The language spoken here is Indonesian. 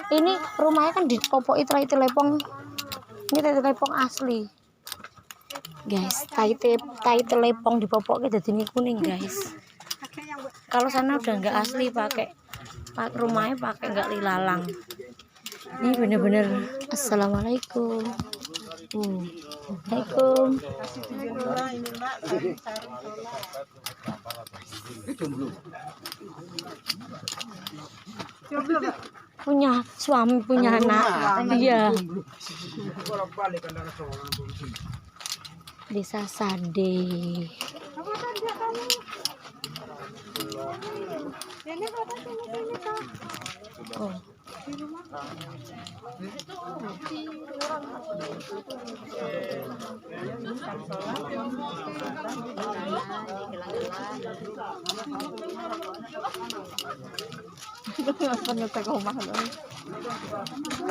Ini rumahnya kan di Popok itu telepon. Ini telepon asli. Guys, tai telepon di Popok jadi ini kuning, guys. Kalau sana udah nggak asli pakai rumahnya pakai nggak lilalang. Ini bener-bener. Assalamualaikum. Waalaikumsalam. Punya suami, punya anak. Iya. Desa Sade. Oh.